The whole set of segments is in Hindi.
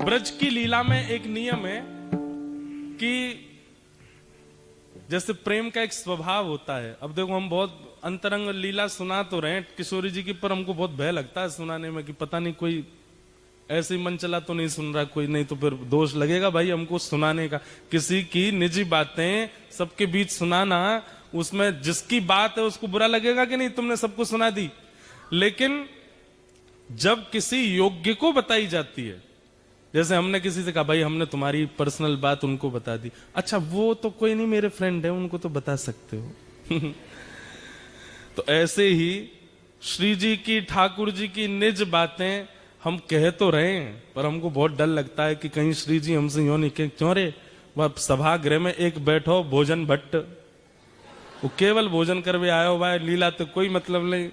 ब्रज की लीला में एक नियम है कि जैसे प्रेम का एक स्वभाव होता है। अब देखो, हम बहुत अंतरंग लीला सुना तो रहे किशोरी जी की, पर हमको बहुत भय लगता है सुनाने में कि पता नहीं कोई ऐसे ही मन चला तो नहीं सुन रहा कोई, नहीं तो फिर दोष लगेगा भाई हमको सुनाने का। किसी की निजी बातें सबके बीच सुनाना, उसमें जिसकी बात है उसको बुरा लगेगा कि नहीं, तुमने सबको सुना दी। लेकिन जब किसी योग्य को बताई जाती है, जैसे हमने किसी से कहा भाई हमने तुम्हारी पर्सनल बात उनको बता दी, अच्छा वो तो कोई नहीं मेरे फ्रेंड है, उनको तो बता सकते हो। तो ऐसे ही श्री जी की, ठाकुर जी की निज बातें हम कह तो रहे हैं, पर हमको बहुत डर लगता है कि कहीं श्री जी हमसे यूं नहीं कहें, क्यों रे वह सभागृह में एक बैठो भोजन भट्ट, वो केवल भोजन करवे आयो भाई, लीला तो कोई मतलब नहीं।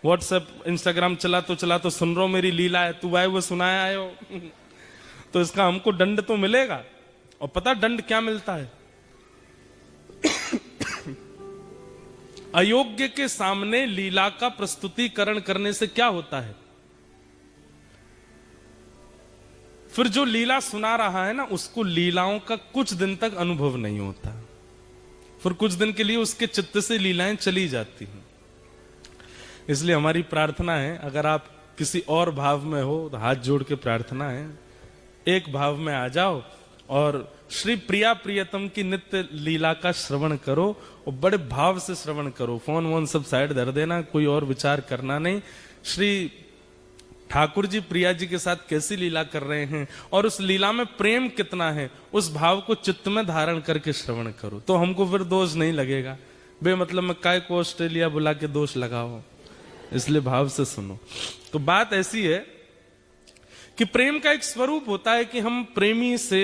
व्हाट्सएप इंस्टाग्राम चला तो सुन रहा मेरी लीला है, तू भाई वो सुनाया आयो। तो इसका हमको दंड तो मिलेगा। और पता दंड क्या मिलता है? अयोग्य के सामने लीला का प्रस्तुतिकरण करने से क्या होता है? फिर जो लीला सुना रहा है ना, उसको लीलाओं का कुछ दिन तक अनुभव नहीं होता, फिर कुछ दिन के लिए उसके चित्त से लीलाएं चली जाती हैं। इसलिए हमारी प्रार्थना है, अगर आप किसी और भाव में हो तो हाथ जोड़ के प्रार्थना है, एक भाव में आ जाओ और श्री प्रिया प्रियतम की नित्य लीला का श्रवण करो, और बड़े भाव से श्रवण करो। फोन वोन सब साइड धर देना, कोई और विचार करना नहीं। श्री ठाकुर जी प्रिया जी के साथ कैसी लीला कर रहे हैं और उस लीला में प्रेम कितना है, उस भाव को चित्त में धारण करके श्रवण करो, तो हमको फिर दोष नहीं लगेगा। बेमतलब में काय को ऑस्ट्रेलिया बुला के दोष लगाओ, इसलिए भाव से सुनो। तो बात ऐसी है कि प्रेम का एक स्वरूप होता है कि हम प्रेमी से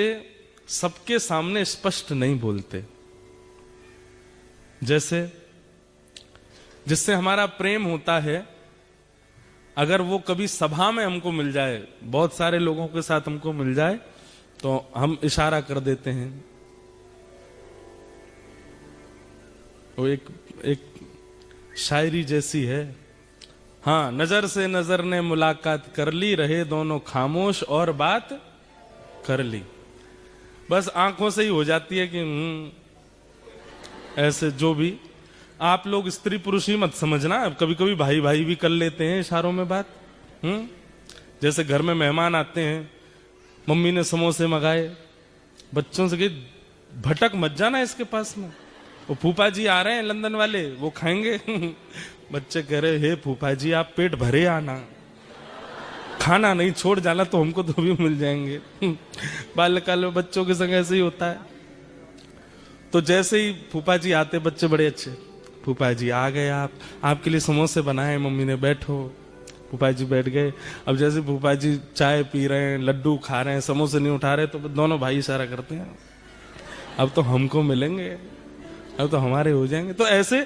सबके सामने स्पष्ट नहीं बोलते। जैसे जिससे हमारा प्रेम होता है, अगर वो कभी सभा में हमको मिल जाए, बहुत सारे लोगों के साथ हमको मिल जाए, तो हम इशारा कर देते हैं। वो एक शायरी जैसी है, हाँ, नजर से नजर ने मुलाकात कर ली, रहे दोनों खामोश और बात कर ली। बस आंखों से ही हो जाती है कि ऐसे। जो भी आप लोग स्त्री पुरुष ही मत समझना, कभी कभी भाई भाई भी कर लेते हैं इशारों में बात। जैसे घर में मेहमान आते हैं, मम्मी ने समोसे मंगाए, बच्चों से कही भटक मत जाना इसके पास में, वो फूफा जी आ रहे हैं लंदन वाले, वो खाएंगे। बच्चे कह रहे, हे फूफा जी आप पेट भरे आना, खाना नहीं छोड़ जाना, तो हमको तो भी मिल जाएंगे। बाल्यकाल में बच्चों के संग ऐसे ही होता है। तो जैसे ही फूफा जी आते, बच्चे बड़े अच्छे, फूफा जी आ गए, आपके लिए समोसे बनाए मम्मी ने, बैठो। फूफा जी बैठ गए। अब जैसे फूफा जी चाय पी रहे हैं, लड्डू खा रहे हैं, समोसे नहीं उठा रहे, तो दोनों भाई इशारा करते हैं, अब तो हमको मिलेंगे, अब तो हमारे हो जाएंगे। तो ऐसे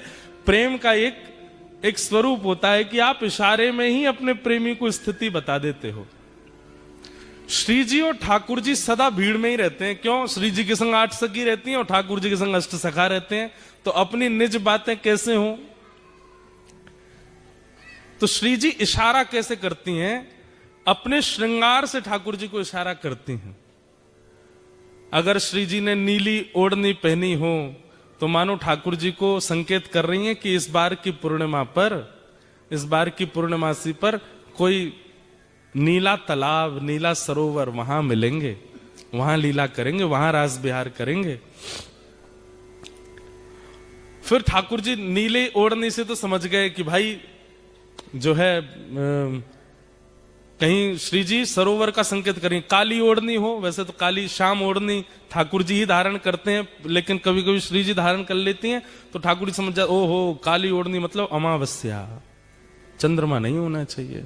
प्रेम का एक स्वरूप होता है कि आप इशारे में ही अपने प्रेमी को स्थिति बता देते हो। श्री जी और ठाकुर जी सदा भीड़ में ही रहते हैं। क्यों? श्री जी के संग 8 सखी रहती हैं और ठाकुर जी के संग 8 सखा रहते हैं। तो अपनी निज बातें कैसे हों? तो श्री जी इशारा कैसे करती हैं? अपने श्रृंगार से ठाकुर जी को इशारा करती हैं। अगर श्री जी ने नीली ओढ़नी पहनी हो, तो मानो ठाकुर जी को संकेत कर रही हैं कि इस बार की पूर्णिमा पर, इस बार की पूर्णमासी पर कोई नीला तालाब, नीला सरोवर, वहां मिलेंगे, वहां लीला करेंगे, वहां रास विहार करेंगे। फिर ठाकुर जी नीले ओढ़नी से तो समझ गए कि भाई जो है कहीं श्री जी सरोवर का संकेत करें। काली ओढ़नी हो, वैसे तो काली शाम ओढ़नी ठाकुर जी ही धारण करते हैं, लेकिन कभी कभी श्री जी धारण कर लेती हैं, तो ठाकुर जी समझ जाए, ओहो काली ओढ़नी मतलब अमावस्या, चंद्रमा नहीं होना चाहिए।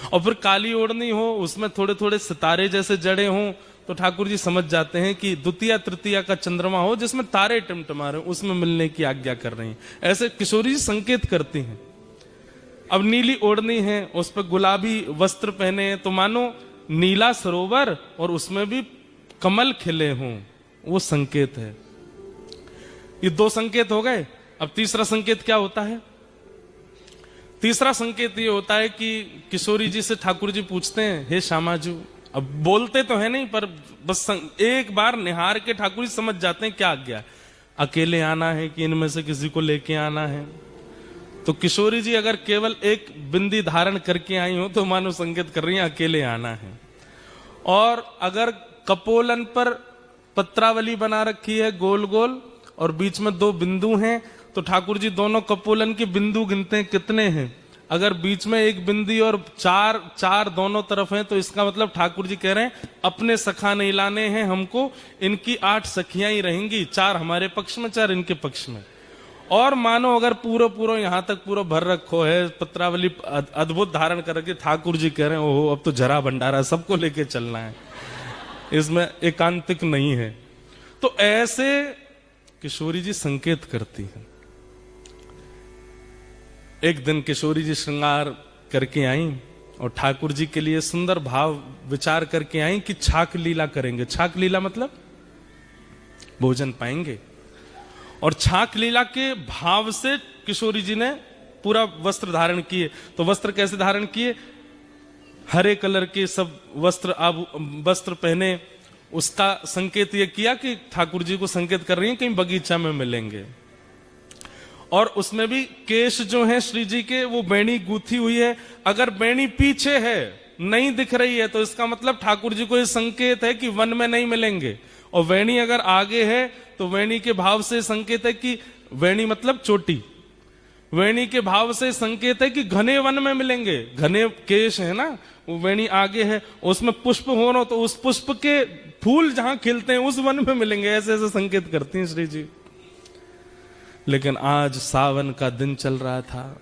और फिर काली ओढ़नी हो, उसमें थोड़े थोड़े सितारे जैसे जड़े हों, तो ठाकुर जी समझ जाते हैं कि द्वितीया तृतीया का चंद्रमा हो जिसमें तारे टिमटिमा रहे, उसमें मिलने की आज्ञा कर रही हैं। ऐसे किशोरी जी संकेत करती हैं। अब नीली ओढ़नी है, उस पर गुलाबी वस्त्र पहने हैं, तो मानो नीला सरोवर और उसमें भी कमल खिले हों, वो संकेत है। ये 2 संकेत हो गए। अब तीसरा संकेत क्या होता है? तीसरा संकेत ये होता है कि किशोरी जी से ठाकुर जी पूछते हैं, हे श्यामाजू अब बोलते तो है नहीं, पर बस एक बार निहार के ठाकुर जी समझ जाते हैं क्या आज्ञा, अकेले आना है कि इनमें से किसी को लेके आना है। तो किशोरी जी अगर केवल एक बिंदी धारण करके आई हो तो मानो संकेत कर रही है अकेले आना है। और अगर कपोलन पर पत्रावली बना रखी है गोल गोल और बीच में 2 बिंदु हैं, तो ठाकुर जी दोनों कपोलन के बिंदु गिनते हैं कितने हैं। अगर बीच में 1 बिंदी और 4 दोनों तरफ हैं, तो इसका मतलब ठाकुर जी कह रहे हैं अपने सखा नहीं लाने हैं हमको, इनकी 8 सखियां ही रहेंगी, 4 हमारे पक्ष में 4 इनके पक्ष में। और मानो अगर पूरा यहां तक पूरा भर रखो है, पत्रावली अद्भुत धारण करके ठाकुर जी कह रहे हैं ओहो अब तो जरा भंडारा सबको लेके चलना है, इसमें एकांतिक नहीं है। तो ऐसे किशोरी जी संकेत करती हैं। एक दिन किशोरी जी श्रृंगार करके आई और ठाकुर जी के लिए सुंदर भाव विचार करके आई कि छाक लीला करेंगे। छाक लीला मतलब भोजन पाएंगे। और छाक लीला के भाव से किशोरी जी ने पूरा वस्त्र धारण किए। तो वस्त्र कैसे धारण किए? हरे कलर के सब वस्त्र पहने। उसका संकेत यह किया कि ठाकुर जी को संकेत कर रही है कहीं बगीचा में मिलेंगे। और उसमें भी केश जो है श्री जी के वो बेणी गूथी हुई है। अगर बेणी पीछे है नहीं दिख रही है तो इसका मतलब ठाकुर जी को यह संकेत है कि वन में नहीं मिलेंगे। और वेणी अगर आगे है तो वेणी के भाव से संकेत है कि वेणी मतलब चोटी, वेणी के भाव से संकेत है कि घने वन में मिलेंगे। घने केश है ना, वो वेणी आगे है, उसमें पुष्प हो रहा तो उस पुष्प के फूल जहां खिलते हैं उस वन में मिलेंगे। ऐसे ऐसे संकेत करती हैं श्री जी। लेकिन आज सावन का दिन चल रहा था,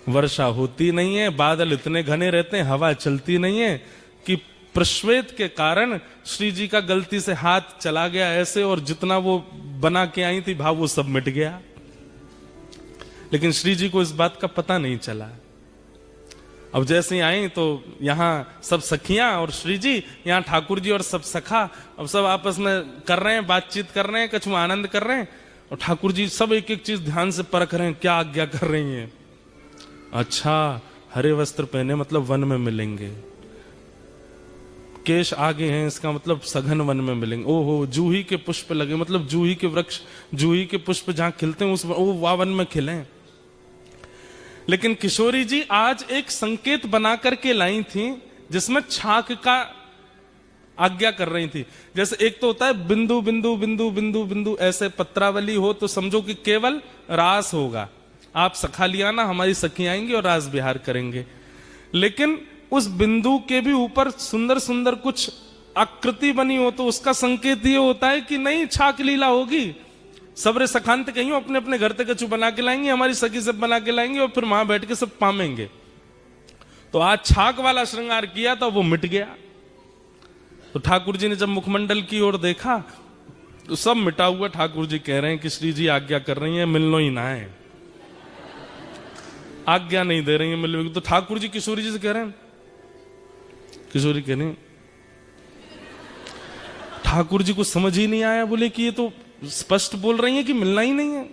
वर्षा होती नहीं है, बादल इतने घने रहते हैं, हवा चलती नहीं है कि प्रश्वेत के कारण श्री जी का गलती से हाथ चला गया ऐसे, और जितना वो बना के आई थी भाव वो सब मिट गया। लेकिन श्री जी को इस बात का पता नहीं चला। अब जैसे ही आई तो यहां सब सखियां और श्री जी, यहां ठाकुर जी और सब सखा, अब सब आपस में कर रहे हैं, बातचीत कर रहे हैं, कछु आनंद कर रहे हैं। और ठाकुर जी सब एक एक चीज ध्यान से परख रहे हैं, क्या आज्ञा कर रही हैं। अच्छा, हरे वस्त्र पहने मतलब वन में मिलेंगे, केश आगे हैं इसका मतलब सघन वन में मिलेंगे। ओहो, जूही के पुष्प लगे मतलब जूही के वृक्ष, जूही के पुष्प जहां खिलते हैं उस वन में खिले। लेकिन किशोरी जी आज एक संकेत बना करके लाई थी जिसमें छाक का आज्ञा कर रही थी। जैसे एक तो होता है बिंदु बिंदु बिंदु बिंदु बिंदु, ऐसे पत्रावली हो तो समझो कि केवल रास होगा, आप सखा लिया ना, हमारी सखी आएंगी और रास बिहार करेंगे। लेकिन उस बिंदु के भी ऊपर सुंदर सुंदर कुछ आकृति बनी हो तो उसका संकेत ये होता है कि नहीं छाक लीला होगी। सबरे सखांत कहीं अपने अपने घर तक कछु बना के लाएंगे, हमारी सखी सब बना के लाएंगे और फिर वहां बैठ के सब पामेंगे। तो आज छाक वाला श्रृंगार किया तो वो मिट गया। तो ठाकुर जी ने जब मुखमंडल की ओर देखा तो सब मिटा हुआ। ठाकुर जी कह रहे हैं कि श्री जी आज्ञा कर रही है मिलनो ही ना है, आज्ञा नहीं दे रही है मिलने। तो ठाकुर जी किशोरी जी से कह रहे हैं, किशोरी कह रहे ठाकुर जी को समझ ही नहीं आया, बोले कि ये तो स्पष्ट बोल रही है कि मिलना ही नहीं है।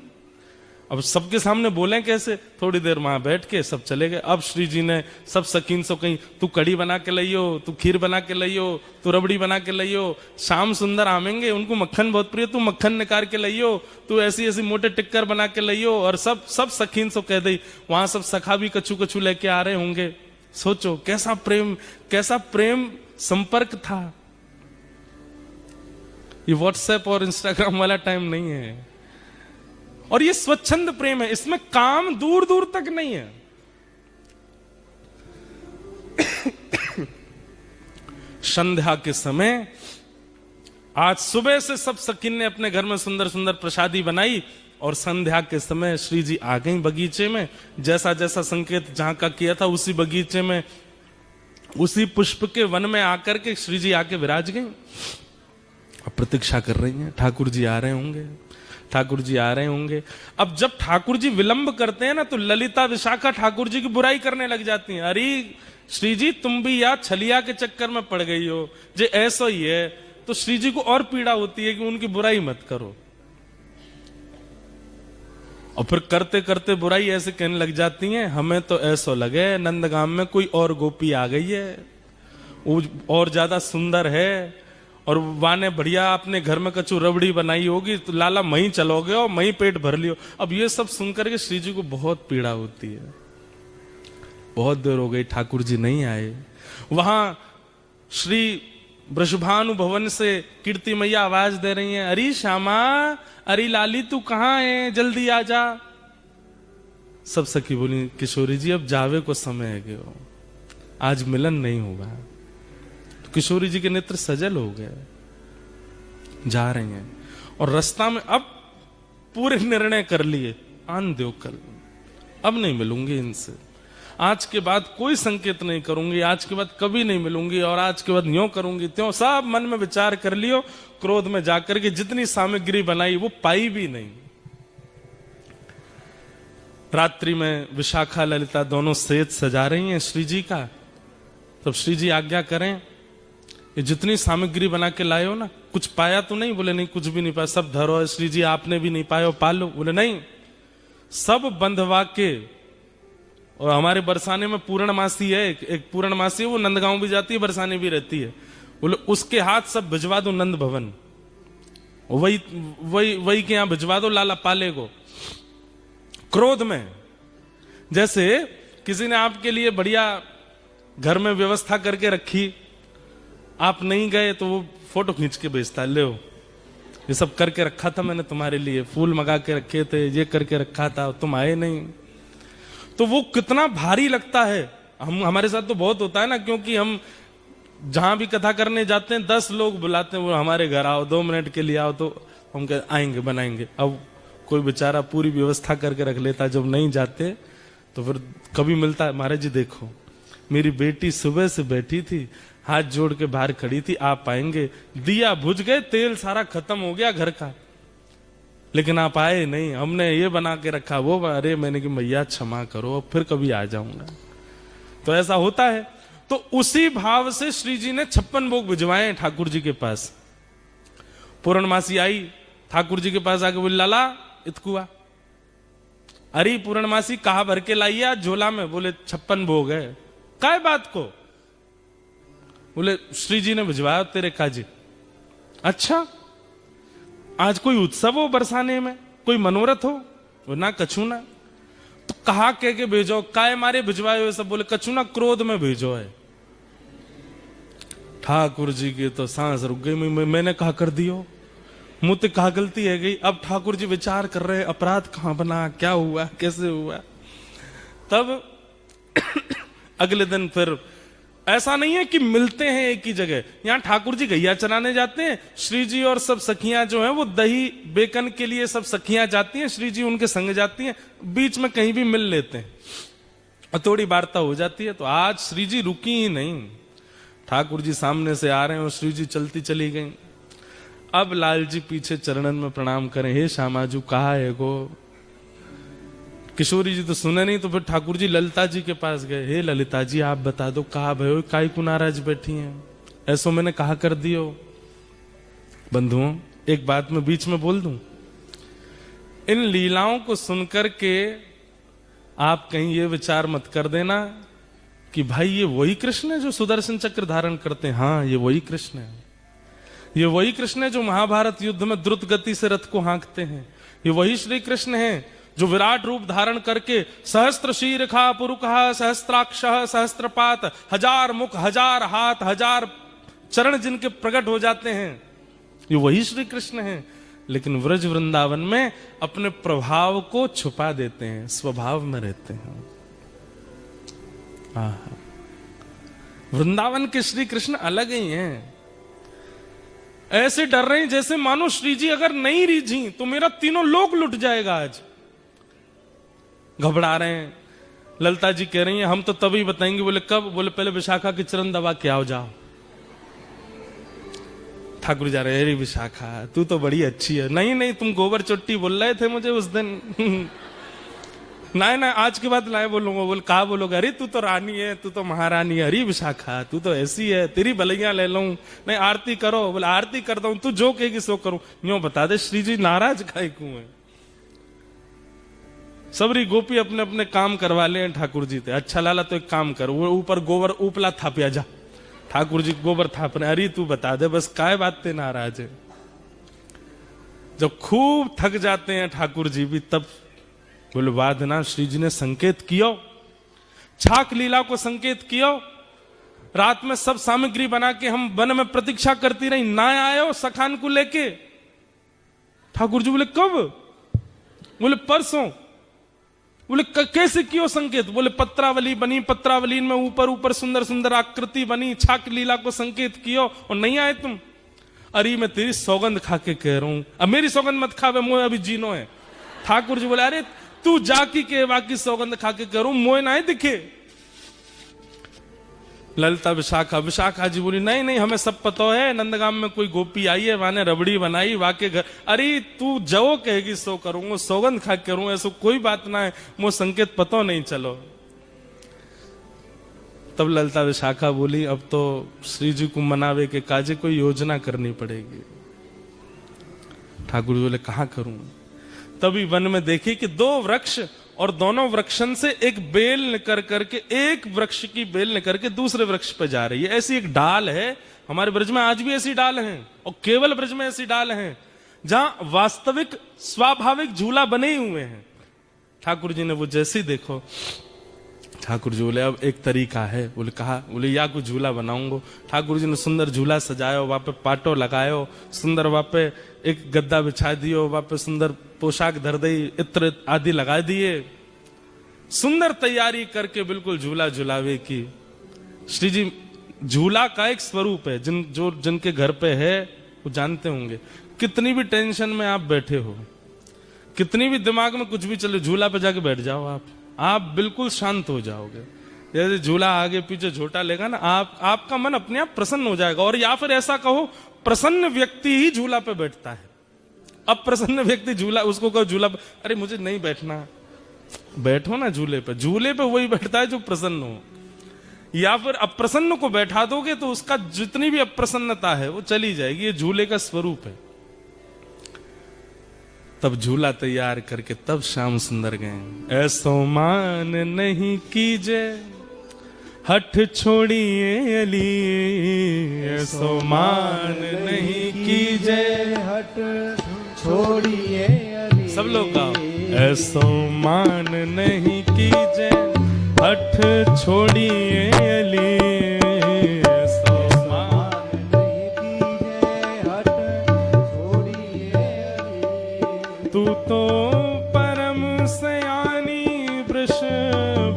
अब सबके सामने बोले कैसे? थोड़ी देर वहां बैठ के सब चले गए। अब श्री जी ने सब सकीन से कहीं तू कड़ी बना के लाइयो, तू खीर बना के लाइयो, तू रबड़ी बना के लाइयो, शाम सुंदर आमेंगे उनको मक्खन बहुत प्रिय, तू मक्खन निकाल के लाइयो, तू ऐसी ऐसी मोटे टिक्कर बना के लाइयो। और सब सकीन से कह दी। वहां सब सखा भी कछु कछु लेके आ रहे होंगे। सोचो कैसा प्रेम संपर्क था। ये व्हाट्सएप और इंस्टाग्राम वाला टाइम नहीं है। और ये स्वच्छंद प्रेम है, इसमें काम दूर दूर तक नहीं है। संध्या के समय आज सुबह से सब सखीन ने अपने घर में सुंदर सुंदर प्रसादी बनाई और संध्या के समय श्री जी आ गई बगीचे में। जैसा जैसा संकेत जहां का किया था उसी बगीचे में, उसी पुष्प के वन में आकर के श्री जी आके विराज गई। अब प्रतीक्षा कर रही हैं, ठाकुर जी आ रहे होंगे, ठाकुर जी आ रहे होंगे। अब जब ठाकुर जी विलंब करते हैं ना तो ललिता विशाखा ठाकुर जी की बुराई करने लग जाती हैं। अरे श्री जी तुम भी या छलिया के चक्कर में पड़ गई हो, जे ऐसा ही है। तो श्री जी को और पीड़ा होती है कि उनकी बुराई मत करो। और फिर करते करते बुराई ऐसे कहने लग जाती हैं, हमें तो ऐसा लगे नंदगाम में कोई और गोपी आ गई है, वो और ज्यादा सुंदर है, और वाने बढ़िया अपने घर में कचू रबड़ी बनाई होगी, तो लाला मही चलोगे और मही पेट भर लियो। अब ये सब सुनकर के श्री जी को बहुत पीड़ा होती है। बहुत देर हो गई, ठाकुर जी नहीं आए। वहां श्री वृषभानु भवन से कीर्ति मैया आवाज दे रही हैं, अरे श्यामा, अरे लाली तू कहाँ है, जल्दी आ जा। सब सखी बोली, किशोरी जी अब जावे को समय है गयो, आज मिलन नहीं होगा। तो किशोरी जी के नेत्र सजल हो गए, जा रही हैं। और रास्ता में अब पूरे निर्णय कर लिए, आन दो कल, अब नहीं मिलूंगी इनसे, आज के बाद कोई संकेत नहीं करूंगी, आज के बाद कभी नहीं मिलूंगी, और आज के बाद यूं करूंगी त्यों। सब मन में विचार कर लियो। क्रोध में जाकर के जितनी सामग्री बनाई वो पाई भी नहीं। रात्रि में विशाखा ललिता दोनों सेज सजा रही हैं श्री जी का। तब श्री जी आज्ञा करें, ये जितनी सामग्री बना के लाए हो ना, कुछ पाया तो नहीं? बोले नहीं, कुछ भी नहीं पाया, सब धरो। श्री जी आपने भी नहीं पाया, पालो। बोले नहीं, सब बंधवा के। और हमारे बरसाने में पूर्णमासी है, एक पूर्णमासी है, वो नंदगांव भी जाती है, बरसाने भी रहती है। बोले उसके हाथ सब भिजवा दो नंद भवन, वही वही वही के यहां भिजवा दो, लाला पाले को। क्रोध में जैसे किसी ने आपके लिए बढ़िया घर में व्यवस्था करके रखी, आप नहीं गए तो वो फोटो खींच के भेजता, ले ये सब करके रखा था मैंने तुम्हारे लिए, फूल मंगा के रखे थे, ये करके रखा था, तुम आए नहीं। तो वो कितना भारी लगता है। हमारे साथ तो बहुत होता है ना, क्योंकि हम जहां भी कथा करने जाते हैं 10 लोग बुलाते हैं, वो हमारे घर आओ, 2 मिनट के लिए आओ, तो हम आएंगे, बनाएंगे। अब कोई बेचारा पूरी व्यवस्था करके रख लेता, जब नहीं जाते तो फिर कभी मिलता है, महाराज जी देखो मेरी बेटी सुबह से बैठी थी, हाथ जोड़ के बाहर खड़ी थी, आप आएंगे, दिया बुझ गए, तेल सारा खत्म हो गया घर का, लेकिन आप आए नहीं, हमने ये बना के रखा, वो। अरे मैंने कि मैया क्षमा करो, अब फिर कभी आ जाऊंगा। तो ऐसा होता है। तो उसी भाव से श्री जी ने 56 भोग भिजवाए ठाकुर जी के पास। पूर्णमासी आई ठाकुर जी के पास आके बोली, लाला इतकुआ। अरे पूर्णमासी कहा भर के लाइए आज झोला में? बोले 56 भोग है। काय बात को? बोले श्री जी ने भिजवाया तेरे काजी। अच्छा, आज कोई उत्सव हो बरसाने में, कोई मनोरथ हो? वो ना कछु ना। तो कहा कह के भेजो, काय मारे भिजवाए हुए सब? बोले कछु ना, क्रोध में भेजो है। ठाकुर जी की तो सांस रुक गई। मैंने कहा कर दियो, मुझसे कहा गलती है गई। अब ठाकुर जी विचार कर रहे, अपराध कहां बना, क्या हुआ, कैसे हुआ। तब अगले दिन फिर ऐसा नहीं है कि मिलते हैं एक ही जगह, यहां ठाकुर जी गैया चराने जाते हैं, श्री जी और सब सखियां जो हैं वो दही बेकन के लिए सब सखियां जाती हैं, श्री जी उनके संग जाती हैं, बीच में कहीं भी मिल लेते हैं और थोड़ी वार्ता हो जाती है। तो आज श्री जी रुकी ही नहीं, ठाकुर जी सामने से आ रहे हैं और श्री जी चलती चली गई। अब लाल जी पीछे चरणन में प्रणाम करें, हे श्यामाजू कहा है गो। किशोरी जी तो सुने नहीं, तो फिर ठाकुर जी ललिता जी के पास गए, हे ललिता जी आप बता दो कहा भयो, काय को नाराज बैठी हैं, ऐसो मैंने कहा कर दियो। बंधुओं एक बात मैं बीच में बोल दूं, इन लीलाओं को सुनकर के आप कहीं ये विचार मत कर देना कि भाई ये वही कृष्ण है जो सुदर्शन चक्र धारण करते हैं। हाँ ये वही कृष्ण है, ये वही कृष्ण है जो महाभारत युद्ध में द्रुत गति से रथ को हाँकते हैं। ये वही श्री कृष्ण है जो विराट रूप धारण करके सहस्त्र शीर्षा पुरुषः सहस्त्राक्षः सहस्त्रपात, 1000 मुख 1000 हाथ 1000 चरण जिनके प्रकट हो जाते हैं, ये वही श्री कृष्ण है। लेकिन व्रज वृंदावन में अपने प्रभाव को छुपा देते हैं, स्वभाव में रहते हैं। वृंदावन के श्री कृष्ण अलग ही हैं। ऐसे डर रहे हैं जैसे मानो श्री जी अगर नहीं रीझी तो मेरा तीनों लोक लुट जाएगा। आज घबरा रहे हैं। ललिता जी कह रही हैं हम तो तभी बताएंगे। बोले कब? बोले पहले विशाखा की चरण दबा के आओ, जाओ। ठाकुर जा रहे, अरे विशाखा तू तो बड़ी अच्छी है। नहीं नहीं तुम गोबर चुट्टी बोल रहे थे मुझे उस दिन। नहीं ना आज के बाद लाए बोलूंगा। बोल कहा बोलोगे? अरे तू तो रानी है, तू तो महारानी है। अरे विशाखा तू तो ऐसी है, तेरी भलैया ले लूं। नहीं आरती करो। बोले आरती करता हूं, तू जो कहेगी सो करूं। यूं बता दे श्री जी नाराज काहे क्यों है? सबरी गोपी अपने अपने काम करवा ले ठाकुर जी थे। अच्छा लाला तो एक काम कर, वो ऊपर गोबर उपला थापिया जा। ठाकुर जी गोबर थापने, अरे तू बता दे बस काय बात ते नाराज है। जब खूब थक जाते हैं ठाकुर जी भी, तब बोले वादना श्री जी ने संकेत कियो, छाक लीला को संकेत कियो। रात में सब सामग्री बना के हम वन में प्रतीक्षा करती रही, ना आयो सखान को लेके। ठाकुर जी बोले कब? बोले परसों। बोले कैसे कियो संकेत? बोले पत्रावली बनी, पत्रावली में ऊपर ऊपर सुंदर सुंदर आकृति बनी, छाक लीला को संकेत कियो और नहीं आए तुम। अरे मैं तेरी सौगंध खा के कह रहा हूं, अब मेरी सौगंध मत खावे, मोए अभी जीनो है। ठाकुर जी बोले अरे तू जाकी के बाकी सौगंध खा के कह रहा हूं, मोए ना दिखे। ललिता विशाखा जी बोली नहीं नहीं हमें सब पता है, नंदगाम में कोई गोपी आई है, वाने रबड़ी बनाई, वाके घर। अरे तू जो कहेगी सो करूंगा, सौगंध खा के करूंगा, ऐसा कोई बात ना है, मो संकेत पतो नहीं चलो। तब ललिता विशाखा बोली अब तो श्री जी को मनावे के काजे कोई योजना करनी पड़ेगी। ठाकुर जी बोले कहां करूं? तभी वन में देखी कि दो वृक्ष, और दोनों वृक्षन से एक बेल निकल करके, एक वृक्ष की बेल निकल के दूसरे वृक्ष पर जा रही है। ऐसी एक डाल है, हमारे ब्रज में आज भी ऐसी डाल हैं, और केवल ब्रज में ऐसी डाल हैं जहां वास्तविक स्वाभाविक झूला बने हुए हैं। ठाकुर जी ने वो जैसे ही देखो, ठाकुर जी बोले अब एक तरीका है। बोले कहा? बोले या कुछ झूला बनाऊंगो। ठाकुर जी ने सुंदर झूला सजायो, वहां पे पाटो लगायो, सुंदर वहां पे एक गद्दा बिछा दियो, वहां पे सुंदर पोशाक धर दी, इत्र आदि लगा दिए, सुंदर तैयारी करके बिल्कुल झूला झुलावे की। श्री जी झूला का एक स्वरूप है, जिनके घर पे है वो जानते होंगे। कितनी भी टेंशन में आप बैठे हो, कितनी भी दिमाग में कुछ भी चले, झूला पे जाके बैठ जाओ, आप बिल्कुल शांत हो जाओगे। जैसे झूला आगे पीछे झोटा लेगा ना, आपका मन अपने आप प्रसन्न हो जाएगा। और या फिर ऐसा कहो, प्रसन्न व्यक्ति ही झूला पे बैठता है। अब प्रसन्न व्यक्ति झूला, उसको कहो झूला पे, अरे मुझे नहीं बैठना, बैठो ना झूले पे। झूले पे वही बैठता है जो प्रसन्न हो। या फिर अप्रसन्न को बैठा दोगे तो उसका जितनी भी अप्रसन्नता है वो चली जाएगी। ये झूले का स्वरूप है। तब झूला तैयार करके तब श्याम सुंदर गए। ऐसो मान नहीं कीजे हठ छोड़िए अली, ऐसो मान नहीं कीजे हठ छोड़िए अली। सब लोग गाओ। ऐसो मान नहीं कीजे हठ छोड़िए अली, ऐसो मान नहीं कीजे हठ छोड़िए अली। तू तो परम सयानी वृष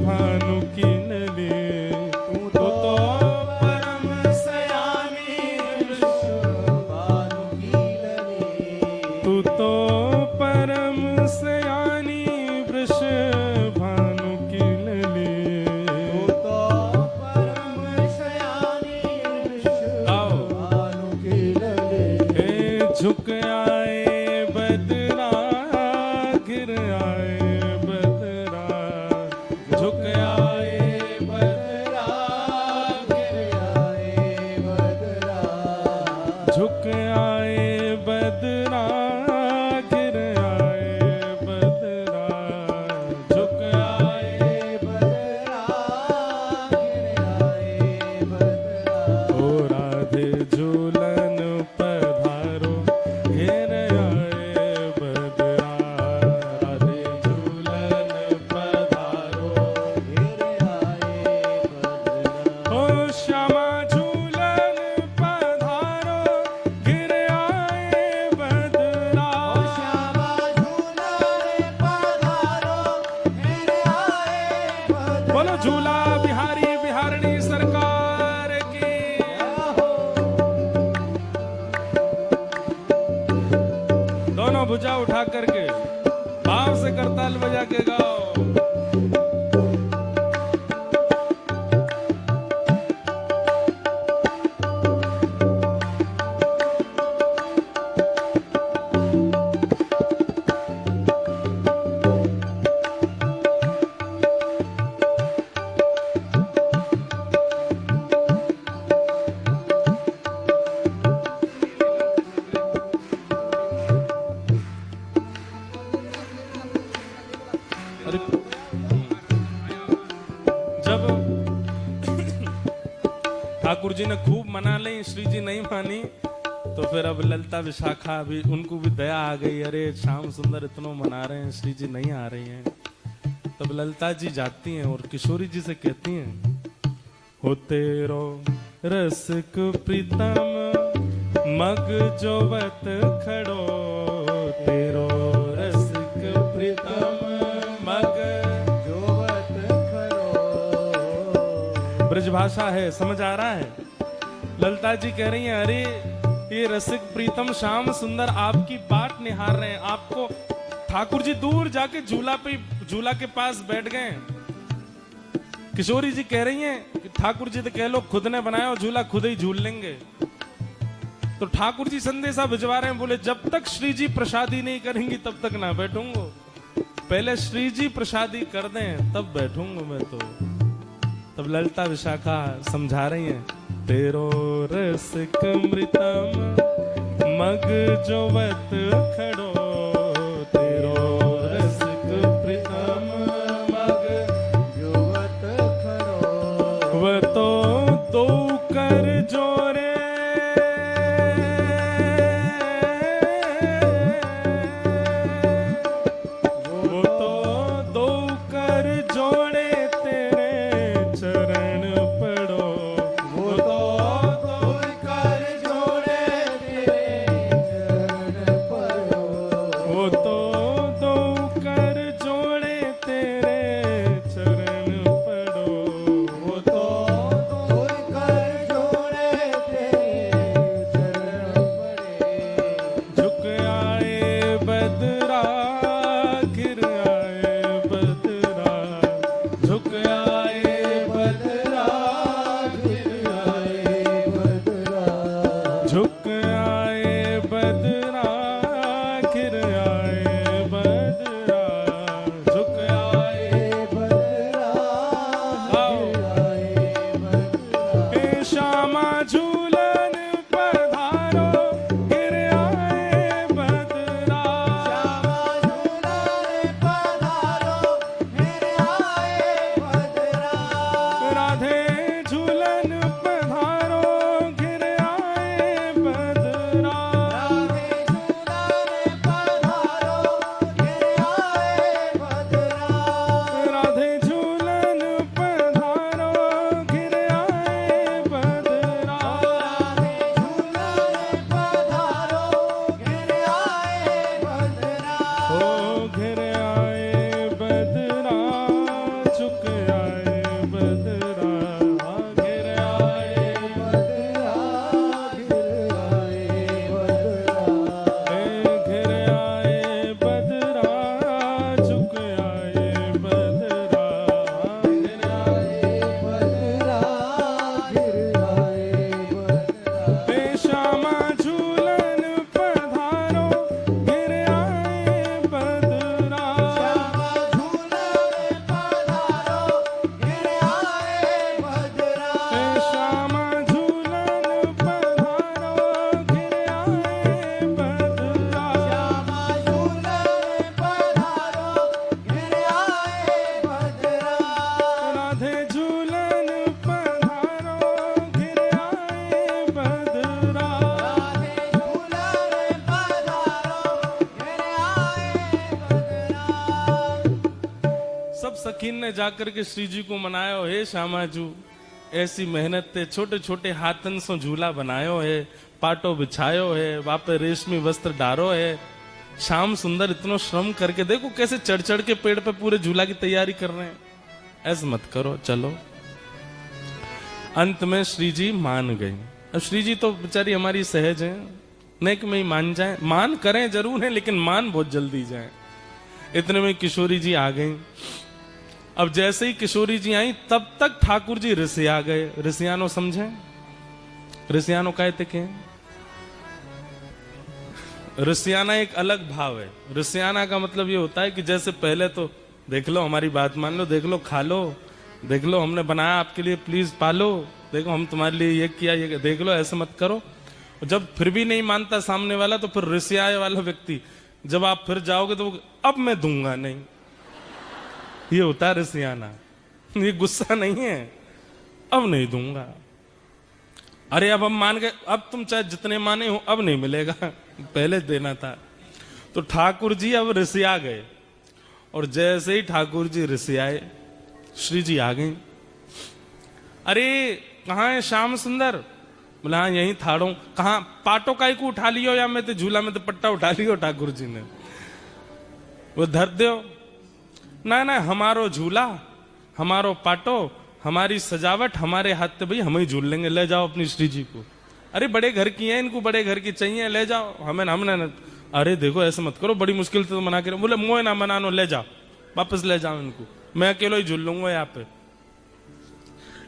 भानु की नली, तू तो परम सयानी वृष भानु की नली। तू तो परम सयानी वृष भानु की नली। तू तो परम सयानी वृष भानु की नली। झुक आए बदरा, गिर आए बदरा, झुक आए बदरा गिर आए बदरा। झुक आए बदरा, गिर आए बदरा, झुक आए बदरा गिर आए बदरा। ओ राधे झूलन पधारो, घेर आए बदरा, राधे झूलन पधारो। गिर आए बदरा। ओ श्यामा झूलन पधारो, गिर आए बदरा। श्यामा झूलन पधारो गिर आए बदरा। बोलो झूला बिहारी बिहारणी सरकार की। दोनों भुजा उठा करके भाव से करताल बजा के गाओ। जी ने खूब मना ली, श्री जी नहीं मानी, तो फिर अब ललिता विशाखा भी, उनको भी दया आ गई, अरे श्याम सुंदर इतना मना रहे हैं, श्री जी नहीं आ रही हैं। तब ललिता जी जाती हैं और किशोरी जी से कहती हैं, हो तेरो रसिक प्रीतम मग जोवत खड़ो, तेरो रसिक प्रीतम मग जोवत खड़ो। ब्रजभाषा है, समझ आ रहा है। ललिता जी कह रही हैं, अरे ये रसिक प्रीतम श्याम सुंदर आपकी बाट निहार रहे हैं, आपको ठाकुर जी दूर जाके झूला के पास बैठ गए। किशोरी जी कह रही हैं कि ठाकुर जी तो कह लो खुद ने बनाया और झूला खुद ही झूल लेंगे। तो ठाकुर जी संदेशा भिजवा रहे हैं, बोले जब तक श्री जी प्रसादी नहीं करेंगी तब तक ना बैठूंगा, पहले श्री जी प्रसादी कर दें तब बैठूंगा मैं। तो तब ललिता विशाखा समझा रही हैं, तेरो रसिक मृतम मग जोवत खड़ो, तेरो रसिक प्रीतम मग जोवत खड़ो। वह तो दो कर जोरे, वो तो दो कर जोड़े तेरे चरण पड़ो, वो तो कर जोड़े तेरे चरण पड़ो। वो तो दो कर जोड़े तेरे चरण पड़ो, वो तो कर जोड़े तेरे चरण पड़े। झुक आए बदरा गिर आए बदरा, झुक आए बदरा गिर आए बदरा। झुक आए बदरा गिर आए बदरा, झुक आए बदरा गिर आए बदरा। हे श्यामा झूलन पधारो, गिर आए बदरा। श्यामा झूलन पधारो गिर आए बदरा। राधे झूलन पधारो गिर आए बदरा। राधे झूलन पधारो गिर आए बदरा। राधे झूलन पधारो गिर आए बदरा। राधे झूलन पधारो गिर आए बदरा। ओ घिर आए बदरा, झुक आए बदरा, घिर आए बदरा गिर आए बदरा। घिर आए बदरा, झुक आए बदरा, घिर आए बदरा गिर आए बदरा। हे श्यामा झूलन पधारो गिर आए बदरा। श्यामा झूलन पधारो गिर आए बदरा। हे श्यामा झूलन पधारो गिर आए बदरा। श्यामा झूलन पधारो गिर आए बदरा। राधे झूलन पधारो गिर आए बदरा। राधे झूलन पधारो गिर आए बदरा। सब सखीन ने जाकर के श्री जी को मनायो, हे श्यामाजू ऐसी मेहनत ते छोटे छोटे हाथन से झूला बनायो है, पाटो बिछायो है, वापे रेशमी वस्त्र डारो है। श्याम सुंदर इतना श्रम करके देखो कैसे चढ़ चढ़ के पेड़ पे पूरे झूला की तैयारी कर रहे हैं। ऐसे मत करो, चलो। अंत में श्री जी मान गई। अब श्री जी तो बेचारी हमारी सहज है, नेक में ही मान जाए, मान करें जरूर है लेकिन मान बहुत जल्दी जाए। इतने में किशोरी जी आ गई। अब जैसे ही किशोरी जी आई तब तक ठाकुर जी ऋषिया गए। ऋषियानो समझे? ऋषियानो कहते के ऋषियाना एक अलग भाव है। ऋषियाना का मतलब ये होता है कि जैसे पहले तो देख लो, हमारी बात मान लो, देख लो, खा लो, देख लो हमने बनाया आपके लिए, प्लीज पालो, देखो हम तुम्हारे लिए ये किया, ये देख लो, ऐसे मत करो। जब फिर भी नहीं मानता सामने वाला तो फिर ऋषियाए वाला व्यक्ति, जब आप फिर जाओगे तो अब मैं दूंगा नहीं, ये होता है ऋषियाना। ये गुस्सा नहीं है, अब नहीं दूंगा। अरे अब हम मान गए, अब तुम चाहे जितने माने हो अब नहीं मिलेगा, पहले देना था। तो ठाकुर जी अब रिसिया गए, और जैसे ही ठाकुर जी रिसियाए, श्री जी आ गए। अरे कहाँ है श्याम सुंदर? बोला हाँ यहीं थाड़ो। कहाँ? पाटो काई को उठा लियो या मैं तो झूला में तो पट्टा उठा लियो ठाकुर जी ने। वो धर दो ना ना, हमारो झूला, हमारो पाटो, हमारी सजावट, हमारे हाथ से भाई हम ही झूल लेंगे, ले जाओ अपनी श्री जी को। अरे बड़े घर की है, इनको बड़े घर की चाहिए, ले जाओ, हमें हमने न... अरे देखो ऐसे मत करो, बड़ी मुश्किल से तो मना के। बोले मोह ना मनानो, ले जाओ, वापस ले जाओ इनको, मैं अकेला ही झूल लूंगा यहाँ पे।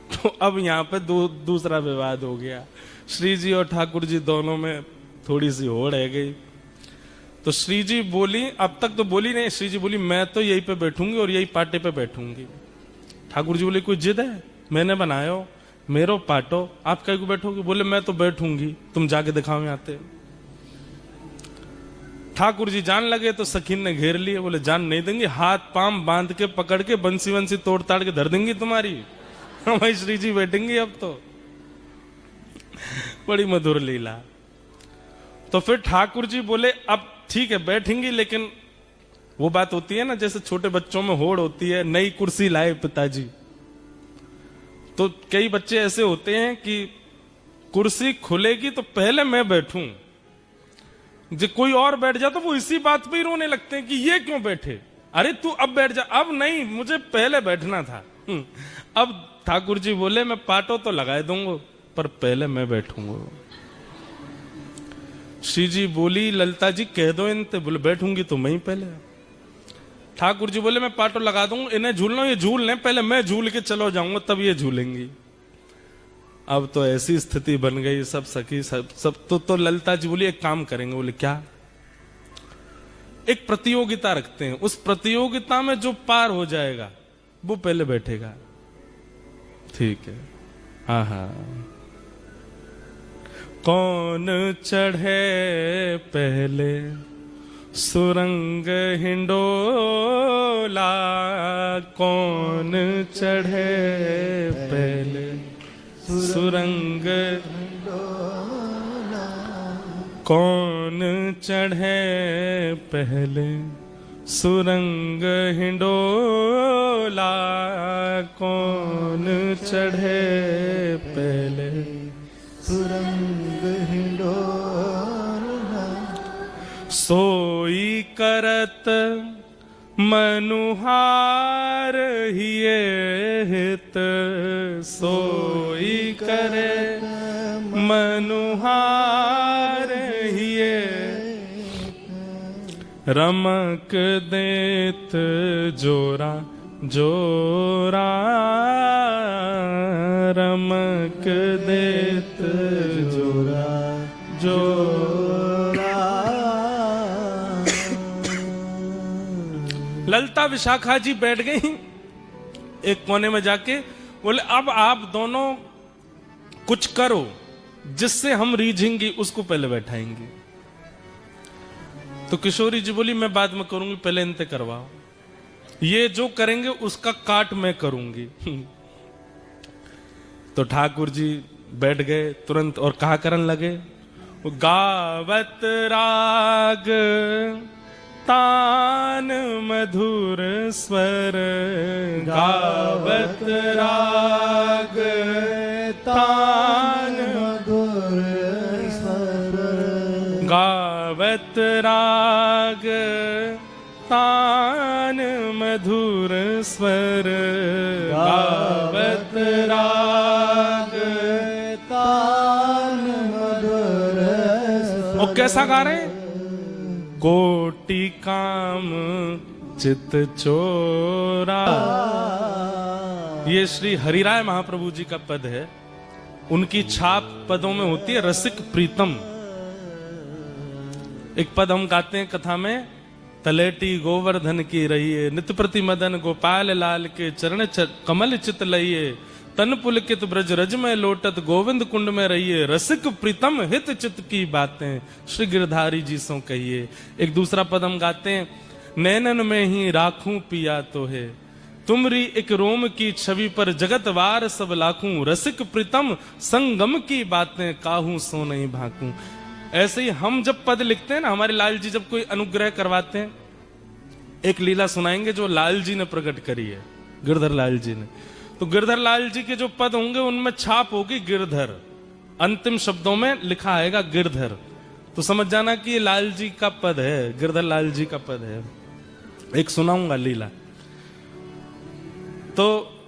तो अब यहाँ पे दूसरा विवाद हो गया, श्री जी और ठाकुर जी दोनों में थोड़ी सी हो रह गई। तो श्री जी बोली, अब तक तो बोली नहीं, श्री जी बोली मैं तो यहीं पे बैठूंगी और यही पाटे पे बैठूंगी। ठाकुर जी बोले कोई जिद है? मैंने बनायो, मेरो पाटो, आप कहीं को बैठोगे? बोले मैं तो बैठूंगी, तुम जाके दिखाओ यहाँ पे। ठाकुर जी जान लगे तो सखीन ने घेर लिए, बोले जान नहीं देंगे, हाथ पांव बांध के पकड़ के बंसी वंसी तोड़ ताड़ के धर देंगी तुम्हारी, हमारी श्री जी बैठेंगी अब तो। बड़ी मधुर लीला। तो फिर ठाकुर जी बोले अब ठीक है बैठेंगी, लेकिन वो बात होती है ना जैसे छोटे बच्चों में होड़ होती है, नई कुर्सी लाए पिताजी। तो कई बच्चे ऐसे होते हैं कि कुर्सी खुलेगी तो पहले मैं बैठूं, जो कोई और बैठ जा तो वो इसी बात पे ही रोने लगते हैं कि ये क्यों बैठे, अरे तू अब बैठ जा। अब नहीं, मुझे पहले बैठना था। अब ठाकुर जी बोले मैं पाटो तो लगा दूंगा पर पहले मैं बैठूंगा। श्री जी बोली ललिता जी कह दो इनते, बोले बैठूंगी तो मैं ही पहले। ठाकुर जी बोले मैं पाटो लगा दूंगा, इन्हें झूलना, ये झूल लें, पहले मैं झूल के चलो जाऊंगा तब ये झूलेंगी। अब तो ऐसी स्थिति बन गई, सब सखी सब तो ललिता जी बोली एक काम करेंगे। बोले क्या? एक प्रतियोगिता रखते हैं, उस प्रतियोगिता में जो पार हो जाएगा वो पहले बैठेगा। ठीक है, हाँ हाँ। कौन चढ़े पहले सुरंग हिंडोला, कौन चढ़े पहले सुरंग, कौन चढ़े पहले सुरंग हिंडोला, कौन चढ़े पहले सुरंग हिंडोला। सोई करत मनुहार हिये हित, सोई करे मनुहार हिये, रमक देत जोरा जोरा, रमक देत जोरा जोरा। ललिता विशाखा जी बैठ गई एक कोने में जाके, बोले अब आप दोनों कुछ करो जिससे हम रीझेंगी, उसको पहले बैठाएंगे। तो किशोरी जी बोली मैं बाद में करूंगी, पहले इनते करवाओ, ये जो करेंगे उसका काट मैं करूंगी। तो ठाकुर जी बैठ गए तुरंत और कहा करन लगे, गावत राग तान मधुर स्वर, गावत राग तान मधुर स्वर, गावत राग तान मधुर स्वर, गावत राग तान मधुर स्वर। और कैसा गा रहे हैं? कोटि काम चित चोरा। ये श्री हरिराय महाप्रभु जी का पद है, उनकी छाप पदों में होती है रसिक प्रीतम। एक पद हम गाते हैं कथा में, तलेटी गोवर्धन की रहिए, नित प्रति मदन गोपाल लाल के चरण कमल चित लइए, तन पुलकित ब्रज रज में लोटत गोविंद कुंड में रहिए, रसिक प्रीतम हित चित की बातें श्री गिरधारी जी सो कहिए। एक दूसरा पद हम गाते हैं, नैनन में ही राखूं पिया तो है, तुमरी एक रोम की छवि पर जगत वार सब लाखूं, रसिक प्रीतम संगम की बातें काहू सो नहीं भाकूं। ऐसे ही हम जब पद लिखते हैं ना, हमारे लाल जी जब कोई अनुग्रह करवाते हैं, एक लीला सुनाएंगे जो लाल जी ने प्रकट करी है, गिरधर लाल जी ने। तो गिरधर लाल जी के जो पद होंगे उनमें छाप होगी गिरधर, अंतिम शब्दों में लिखा आएगा गिरधर। तो समझ जाना कि ये लाल जी का पद है, गिरधर लाल जी का पद है। एक सुनाऊंगा लीला। तो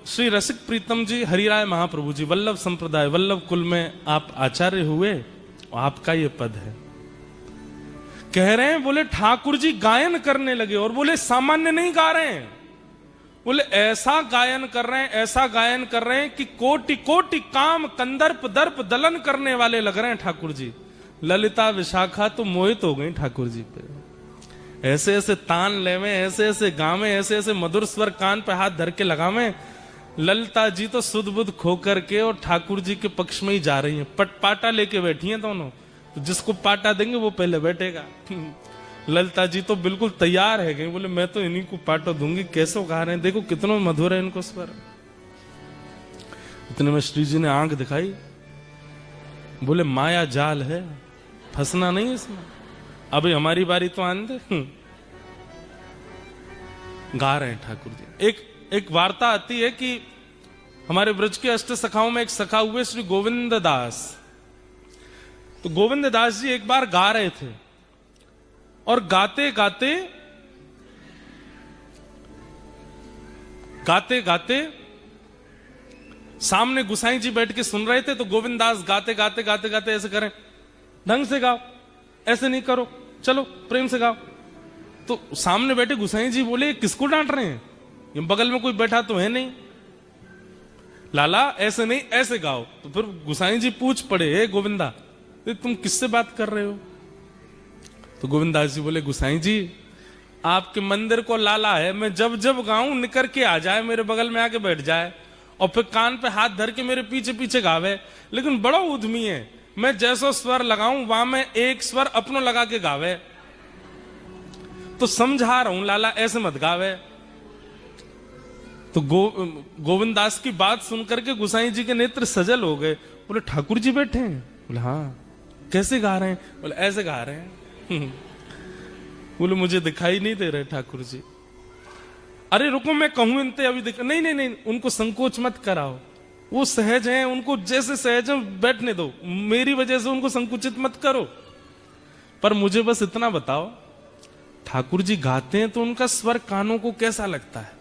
श्री रसिक प्रीतम जी, हरिराय महाप्रभु जी, वल्लभ संप्रदाय, वल्लभ कुल में आप आचार्य हुए, आपका ये पद है। कह रहे हैं, बोले ठाकुर जी गायन करने लगे, और बोले सामान्य नहीं गा रहे हैं, बोले ऐसा गायन कर रहे हैं, ऐसा गायन कर रहे हैं कि कोटि कोटि काम कंदर्प दर्प दलन करने वाले लग रहे हैं ठाकुर जी। ललिता विशाखा तो मोहित हो गई ठाकुर जी पे। ऐसे ऐसे तान लेवे, ऐसे ऐसे गावे, ऐसे ऐसे मधुर स्वर कान पे हाथ धर के लगावे। ललिता जी तो सुध बुध खो करके और ठाकुर जी के पक्ष में ही जा रही हैं। पाटा लेके बैठी हैं दोनों, तो जिसको पाटा देंगे वो पहले बैठेगा। ललिता जी तो बिल्कुल तैयार है गई, बोले मैं तो इन्हीं को पाटा दूंगी। कैसे गा रहे हैं, देखो कितना मधुर है इनको स्वर। इतने में श्री जी ने आंख दिखाई, बोले माया जाल है, फंसना नहीं इसमें, अभी हमारी बारी तो आने दे। गा रहे हैं ठाकुर जी। एक वार्ता आती है कि हमारे ब्रज के अष्ट सखाओं में एक सखा हुए श्री गोविंद दास। तो गोविंद दास जी एक बार गा रहे थे, और गाते गाते गाते गाते सामने गुसाई जी बैठ के सुन रहे थे। तो गोविंद दास गाते गाते गाते गाते ऐसे करें, ढंग से गाओ, ऐसे नहीं करो, चलो प्रेम से गाओ। तो सामने बैठे गुसाई जी बोले किसको डांट रहे हैं, ये बगल में कोई बैठा तो है नहीं, लाला ऐसे नहीं ऐसे गाओ। तो फिर गुसाई जी पूछ पड़े, हे गोविंदा तुम किससे बात कर रहे हो? तो गोविंदास जी बोले, गुसाई जी आपके मंदिर को लाला है, मैं जब जब गाऊं निकर के आ जाए, मेरे बगल में आके बैठ जाए और फिर कान पे हाथ धर के मेरे पीछे पीछे गावे, लेकिन बड़ा उद्यमी है, मैं जैसा स्वर लगाऊं वहां में एक स्वर अपनो लगा के गावे। तो समझा रहा हूं लाला ऐसे मत गावे। तो गोविंद दास की बात सुनकर के गुसाई जी के नेत्र सजल हो गए। बोले ठाकुर जी बैठे हैं? बोले हाँ। कैसे गा रहे हैं? बोले ऐसे गा रहे हैं। बोले मुझे दिखाई नहीं दे रहे ठाकुर जी। अरे रुको मैं कहूं इनते अभी दिख, नहीं नहीं नहीं, उनको संकोच मत कराओ, वो सहज हैं, उनको जैसे सहज है बैठने दो, मेरी वजह से उनको संकुचित मत करो। पर मुझे बस इतना बताओ, ठाकुर जी गाते हैं तो उनका स्वर कानों को कैसा लगता है?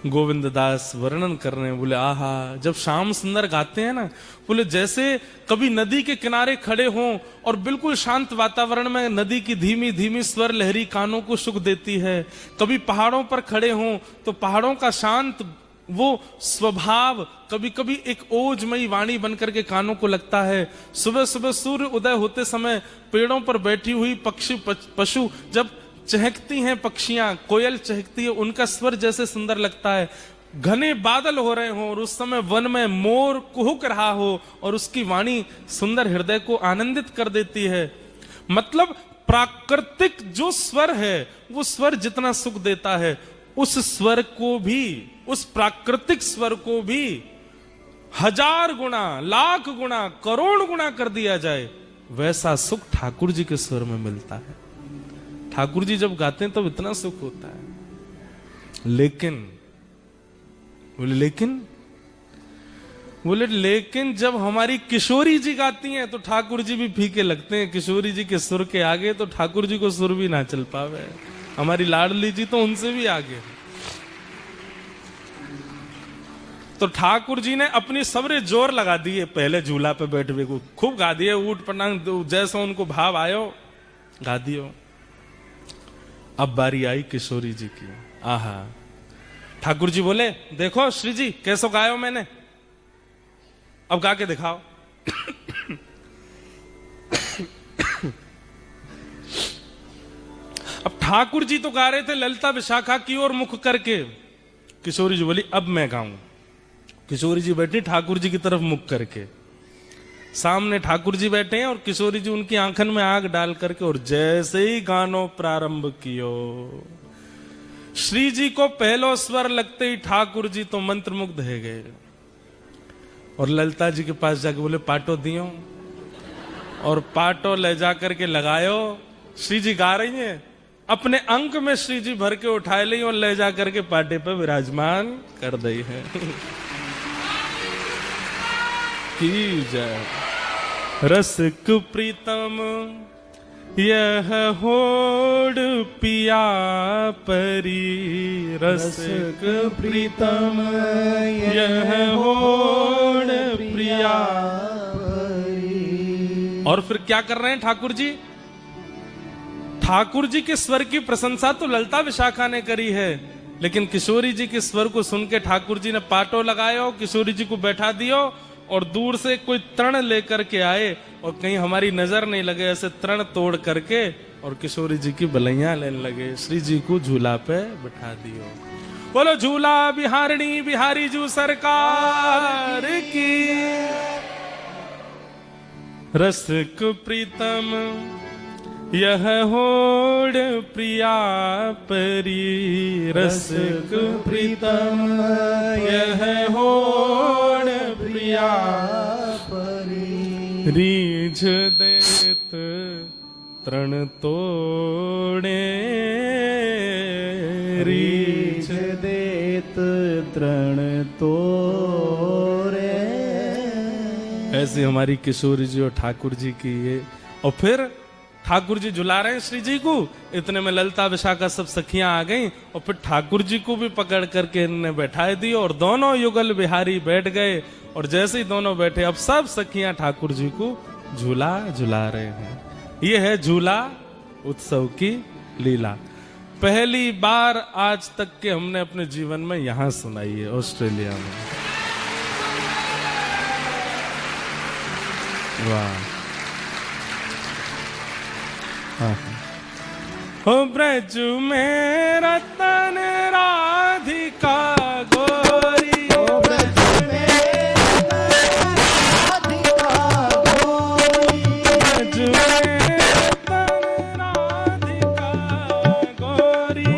गोविंद दास वर्णन कर रहे हैं, बोले आहा, जब श्याम सुंदर गाते हैं ना, बोले जैसे कभी नदी के किनारे खड़े हों और बिल्कुल शांत वातावरण में नदी की धीमी धीमी स्वर लहरी कानों को सुख देती है, कभी पहाड़ों पर खड़े हों तो पहाड़ों का शांत वो स्वभाव कभी कभी एक ओजमयी वाणी बनकर के कानों को लगता है। सुबह सुबह सूर्य उदय होते समय पेड़ों पर बैठी हुई पक्षी पशु जब चहकती हैं, पक्षियां, कोयल चहकती है, उनका स्वर जैसे सुंदर लगता है। घने बादल हो रहे हों और उस समय वन में मोर कुहुक रहा हो और उसकी वाणी सुंदर हृदय को आनंदित कर देती है। मतलब प्राकृतिक जो स्वर है वो स्वर जितना सुख देता है, उस स्वर को भी, उस प्राकृतिक स्वर को भी 1000 गुना, लाख गुना, करोड़ गुना कर दिया जाए, वैसा सुख ठाकुर जी के स्वर में मिलता है। ठाकुर जी जब गाते हैं तब इतना सुख होता है। लेकिन बोले लेकिन जब हमारी किशोरी जी गाती हैं तो ठाकुर जी भी फीके लगते हैं। किशोरी जी के सुर के आगे तो ठाकुर जी को सुर भी ना चल पावे। हमारी लाडली जी तो उनसे भी आगे। तो ठाकुर जी ने अपनी सबरे जोर लगा दिए, पहले झूला पे बैठे को खूब गा दिए, ऊट पटांग जैसा उनको भाव आयो गा दियो। अब बारी आई किशोरी जी की। आहा, ठाकुर जी बोले देखो श्री जी कैसो गायो मैंने, अब गा के दिखाओ। अब ठाकुर जी तो गा रहे थे ललिता विशाखा की ओर मुख करके, किशोरी जी बोली अब मैं गाऊं। किशोरी जी बैठी ठाकुर जी की तरफ मुख करके, सामने ठाकुर जी बैठे हैं और किशोरी जी उनकी आंखन में आग डाल करके, और जैसे ही गानों प्रारंभ कियो, श्री जी को पहलो स्वर लगते ही ठाकुर जी तो मंत्रमुग्ध है गए और ललिता जी के पास जाके बोले पाटो दियो, और पाटो ले जाकर के लगायो। श्री जी गा रही हैं, अपने अंक में श्री जी भर के उठाए ली और ले जाकर के पाटे पे विराजमान कर दी है। की जय। रसिक प्रीतम यह होड़ पिया परी, रसिक प्रीतम यह होड़ प्रिया परी। और फिर क्या कर रहे हैं ठाकुर जी? ठाकुर जी के स्वर की प्रशंसा तो ललिता विशाखा ने करी है, लेकिन किशोरी जी के स्वर को सुन के ठाकुर जी ने पाटो लगायो, किशोरी जी को बैठा दियो और दूर से कोई तृण लेकर के आए और कहीं हमारी नजर नहीं लगे, ऐसे तृण तोड़ करके और किशोरी जी की बलैया लेने लगे। श्री जी को झूला पे बैठा दियो। बोलो झूला बिहारिणी बिहारी जू सरकार की। रसिक प्रीतम यह होड़ प्रिया परी, रसिक प्रीतम यह होड़ प्रिया परी। रीझ देत तृण तोड़े, रीझ देत तृण तोड़े। ऐसी हमारी किशोरी जी और ठाकुर जी की ये। और फिर ठाकुर जी झुला रहे हैं श्री जी को, इतने में ललिता विशाखा सब सखियां आ गईं और फिर ठाकुर जी को भी पकड़ करके इन्होंने बैठाए दी और दोनों युगल बिहारी बैठ गए। और जैसे ही दोनों बैठे अब सब सखियां ठाकुर जी को झूला झुला रहे हैं। ये है झूला उत्सव की लीला। पहली बार आज तक के हमने अपने जीवन में यहां सुनाई है, ऑस्ट्रेलिया में। वाह। हो ब्रज में रतन राधिका गोरी, ओ ब्रज में राधिका गोरी, ब्रज में रतन राधिका गोरी,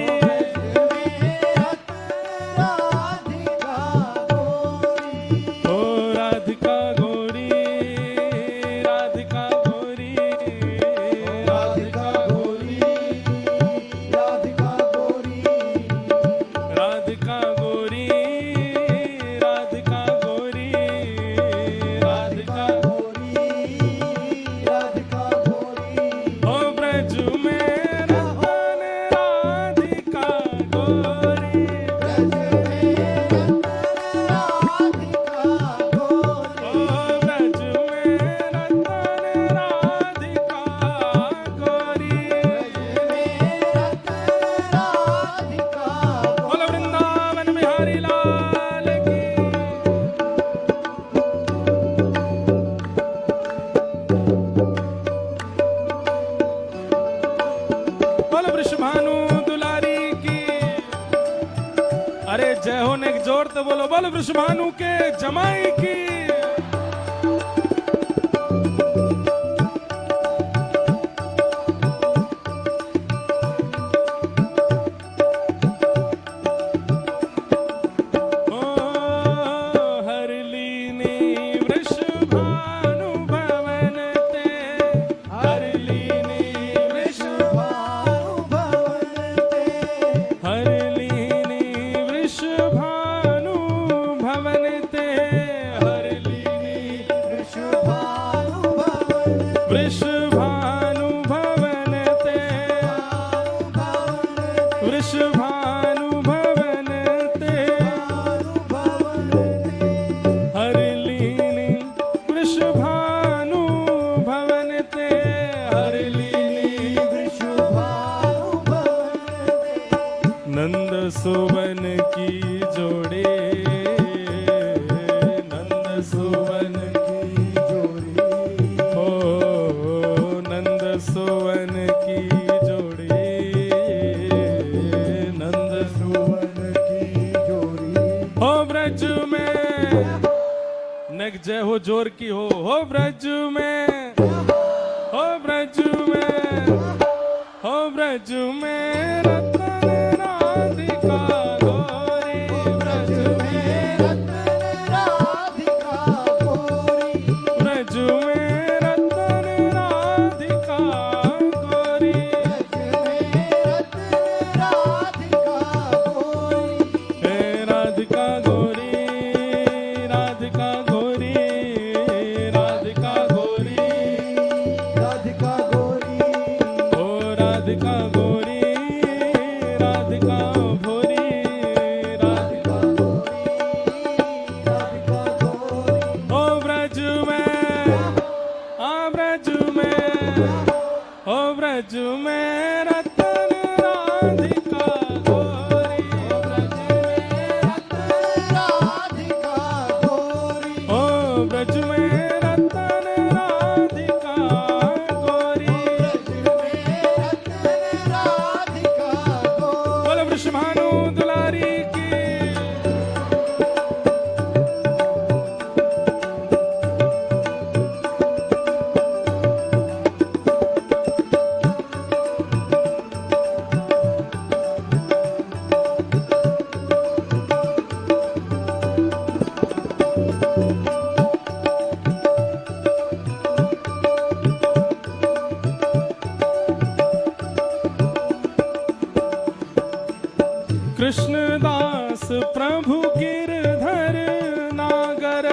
राधिका गोरी, ओ राधिका गोरी, राधिका गोरी, राधिका गोरी, राधिका गोरी, राधिका गोरी, राधिका गोरी, राधिका गोरी, राधिका गोरी। ओ ब्रज में रतन राधिका गोरी, ब्रज में राधिका गोरी, ओ ब्रज में रतन राधिका गोरी। राधिका बोलो वृंदावन बिहारी लाल की। बोलो वृषभानु दुलारी की। अरे जय हो ने जोर तो बोलो, बोलो वृषभानु के जमाई की। ओ हरलीनी वृषभानु भवन ते, हरलीनी भानु भवन ते, हरलीनी वृषभानु भवन ते, हरलीनी भानु भवन, वृषभानु भवन ते, वृषभानु भवन ते, हरलीनी वृषभानु भवन ते, हरलीनी भानु भवन, नंद सुवन की जोड़ी, नंद सुवन की जोड़ी, ओ नंद सुवन की जोड़ी, नंद सुवन की जोड़ी। हो ब्रज में नग जय हो जोर की हो ब्रज में, हो ब्रज में, हो ब्रज में रतन राधिका ब्रज में रतन राधिका गोरी, राधिका गोरी, ओ ब्रज में रतन राधिका गोरी, राधिका गोरी। बोलो वृषभानु दुलारी की। कृष्णदास प्रभु गिरधर नागर,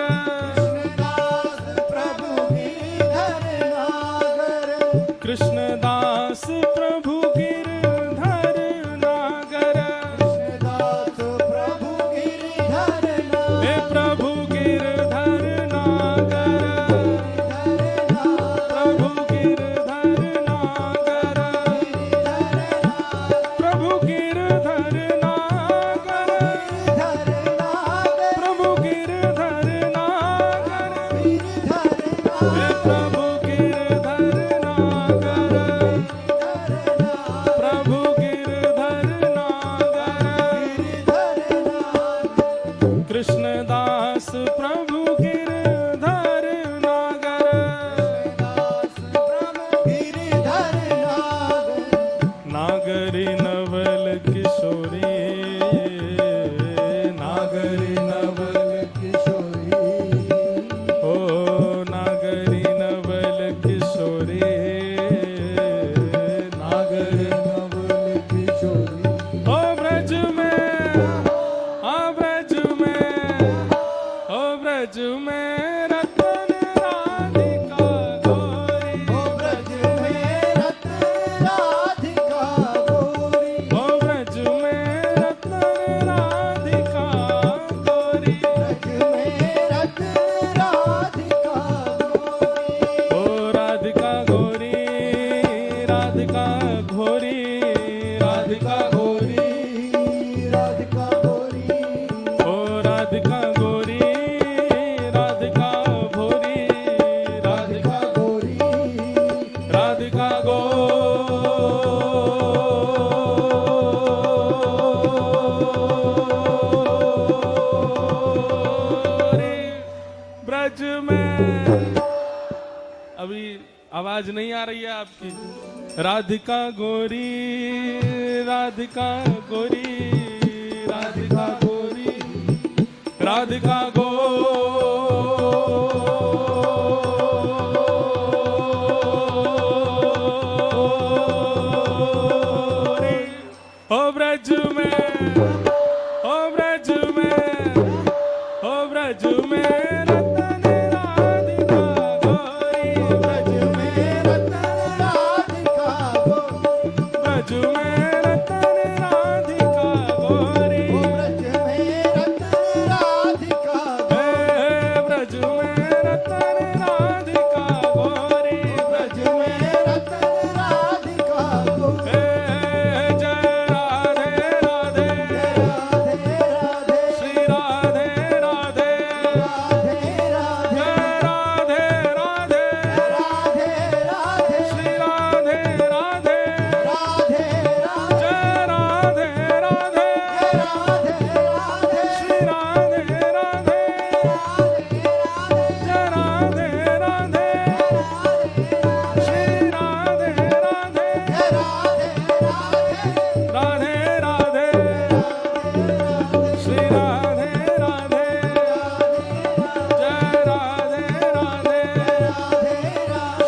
कृष्णदास प्रभु गिरधर नागर, कृष्णदास प्रभु गिरधर नागर, कृष्णदास प्रभु गिरधर नागर, प्रभु गिरधर नागर, प्रभु गिरधर नागर, प्रभु गिरधर नागर, प्रभु गिरधर नागर, प्रभु गिरधर नागर, कृष्णदास प्रभु गिरधर नागर, नागरी नवल किशोरी, नागरी नवल ओ नागरी नवल किशोरी, नागरी ओ ब्रज में, आ ब्रज में, ओ ब्रज में रतन राधिका गोरी, ओ ब्रज में रतन राधिका गोरी, ओ राधिका गोरी, राधिका घोरी, राधिका घोरी, ओ राधिका गोरी, राधिका भोरी, राधिका राधिका गोरी, ब्रज में। अभी आवाज नहीं आ रही है आपकी। राधिका गोरी, राधिका गोरी, राधिका गोरी, राधिका गोरी, ओ ब्रज में, ओ ब्रज में, ओ ब्रज में रतन राधिका गोरी, ब्रज में रतन राधिका गोरी, ब्रज में रतन राधिका गोरी, जय राधे राधे, श्री राधे राधे, जय राधे राधे, श्री राधे राधे, जय राधे राधे, श्री राधे राधे, जय राधे राधे, श्री राधे राधे, राधे राधे, श्री राधे राधे, जय राधे राधे,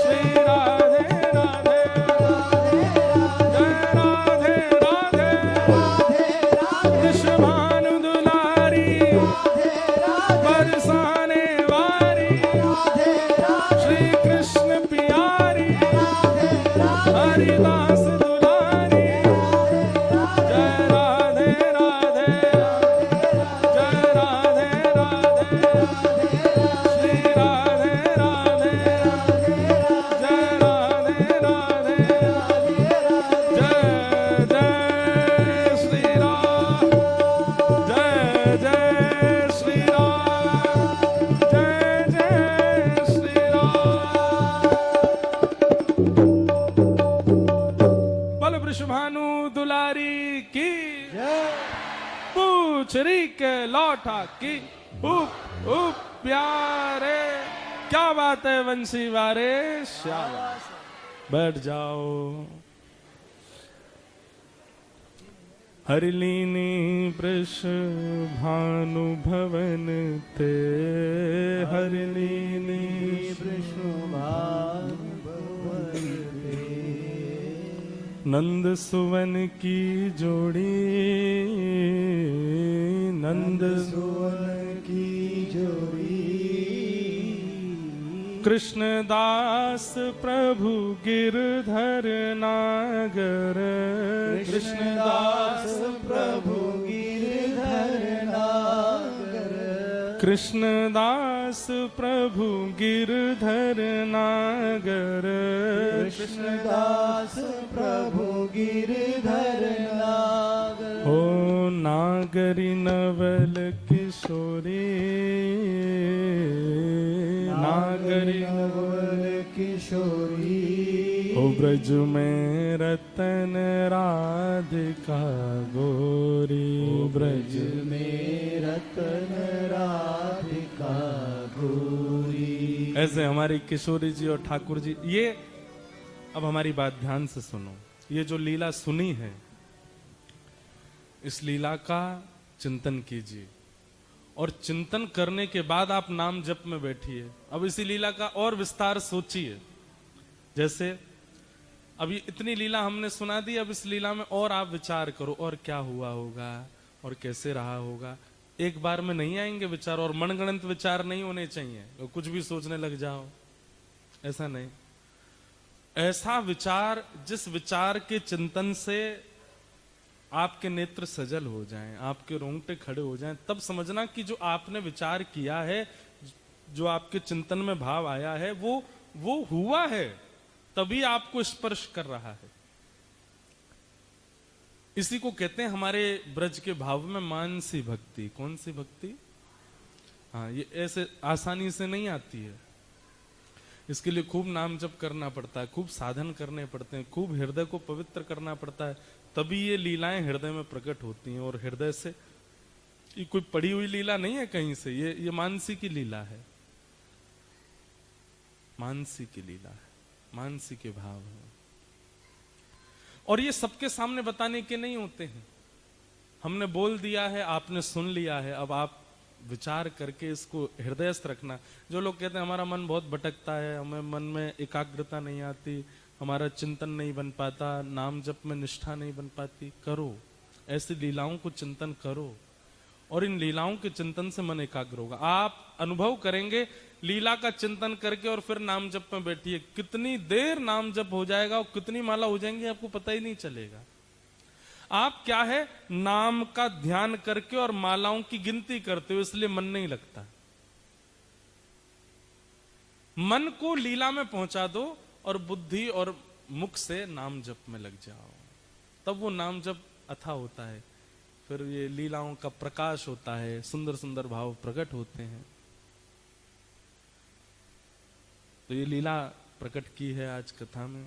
श्री राधे राधे, जय राधे राधे, वृषभानु दुलारी, बरसाने वारी, श्री कृष्ण प्यारी, हरिदास दुलारी, जय राधे राधे, जय राधे राधे, श्री राधे राधे, जय राधे राधे, पुछरी के लौटा की उप उप प्यारे। क्या बात है वंशी वारे, शाबाश। बैठ जाओ। हरिलीनी वृष भानु भवन ते, हरिलीनी वृष भानु भवन ते, नंद सुवन की जोड़ी, नंद सुवन की जोड़ी। कृष्णदास प्रभु गिरधर नागर, कृष्णदास प्रभु गिरधर नागर, कृष्णदास प्रभु गिरधर नागर, कृष्णदास प्रभु गिरधर नागर। ओ नागरी नवल किशोरी, नागरी नवल किशोरी। ओ ब्रज में रतन राधिका गोरी, ब्रज में रतन राधिका गोरी। ऐसे हमारी किशोरी जी और ठाकुर जी। ये अब हमारी बात ध्यान से सुनो। ये जो लीला सुनी है, इस लीला का चिंतन कीजिए और चिंतन करने के बाद आप नाम जप में बैठिए। अब इसी लीला का और विस्तार सोचिए। जैसे अभी इतनी लीला हमने सुना दी, अब इस लीला में और आप विचार करो और क्या हुआ होगा और कैसे रहा होगा। एक बार में नहीं आएंगे विचार, और मनगणंत विचार नहीं होने चाहिए तो कुछ भी सोचने लग जाओ, ऐसा नहीं। ऐसा विचार जिस विचार के चिंतन से आपके नेत्र सजल हो जाएं, आपके रोंगटे खड़े हो जाएं, तब समझना कि जो आपने विचार किया है, जो आपके चिंतन में भाव आया है, वो हुआ है, तभी आपको स्पर्श कर रहा है। इसी को कहते हैं हमारे ब्रज के भाव में मानसी भक्ति। कौन सी भक्ति? हाँ, ये ऐसे आसानी से नहीं आती है। इसके लिए खूब नाम जप करना पड़ता है, खूब साधन करने पड़ते हैं, खूब हृदय को पवित्र करना पड़ता है, तभी ये लीलाएं हृदय में प्रकट होती हैं। और हृदय से ये कोई पड़ी हुई लीला नहीं है कहीं से, ये मानसी की लीला है, मानसी की लीला है, मानसी के भाव है। और ये सबके सामने बताने के नहीं होते हैं। हमने बोल दिया है, आपने सुन लिया है, अब आप विचार करके इसको हृदयस्थ रखना। जो लोग कहते हैं हमारा मन बहुत भटकता है, हमें मन में एकाग्रता नहीं आती, हमारा चिंतन नहीं बन पाता, नाम जप में निष्ठा नहीं बन पाती, करो ऐसी लीलाओं को चिंतन करो और इन लीलाओं के चिंतन से मन एकाग्र होगा। आप अनुभव करेंगे लीला का चिंतन करके और फिर नाम जप में बैठिए, कितनी देर नाम जप हो जाएगा और कितनी माला हो जाएंगी आपको पता ही नहीं चलेगा। आप क्या है, नाम का ध्यान करके और मालाओं की गिनती करते हो, इसलिए मन नहीं लगता। मन को लीला में पहुंचा दो और बुद्धि और मुख से नाम जप में लग जाओ, तब वो नाम जप अथा होता है। फिर ये लीलाओं का प्रकाश होता है, सुंदर सुंदर भाव प्रकट होते हैं। तो ये लीला प्रकट की है आज कथा में।